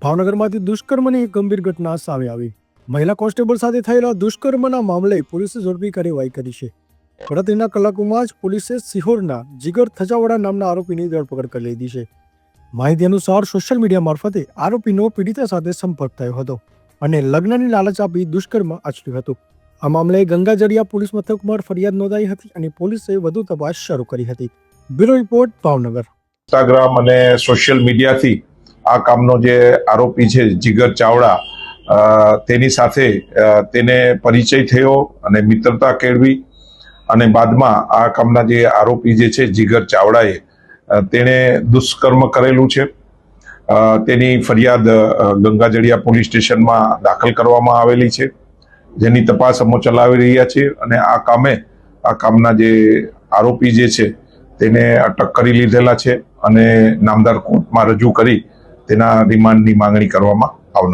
ભાવનગરમાંથી દુષ્કર્મની એક ગંભીર ઘટના સામે આવી. મહિલા કોન્સ્ટેબલ સાથે થયેલા દુષ્કર્મના મામલે પોલીસે ઝડપી કાર્યવાહી કરી છે. ગણતરીના કલાકોમાં જ પોલીસે સિહોરના જીગર થજાવાડા નામના આરોપીની ધરપકડ કરી લીધી છે. માહિતી અનુસાર સોશિયલ મીડિયા મારફતે આરોપીનો પીડિતા સાથે સંપર્ક થયો હતો અને લગ્નની લાલચ આપી દુષ્કર્મ આચર્યું હતું. આ મામલે ગંગાજળિયા પોલીસ મથકમાં ફરિયાદ નોંધાઈ હતી અને પોલીસે વધુ તપાસ શરૂ કરી હતી. Bureau report, Bhavnagar. ઇન્સ્ટાગ્રામ અને સોશિયલ મીડિયાથી આ કામનો જે આરોપી છે જીગર ચાવડા, તેની સાથે તેને પરિચય થયો અને મિત્રતા કેળવી અને બાદમાં આ કામના જે આરોપી જે છે જીગર ચાવડાએ તેણે દુષ્કર્મ કરેલું છે. તેની ફરિયાદ ગંગાજળિયા પોલીસ સ્ટેશનમાં દાખલ કરવામાં આવેલી છે, જેની તપાસ અમે ચલાવી રહ્યા છીએ અને આ કામના જે આરોપી જે છે તેને અટક કરી લીધેલા છે અને નામદાર કોર્ટમાં રજૂ કરી તેના રિમાન્ડની માંગણી કરવામાં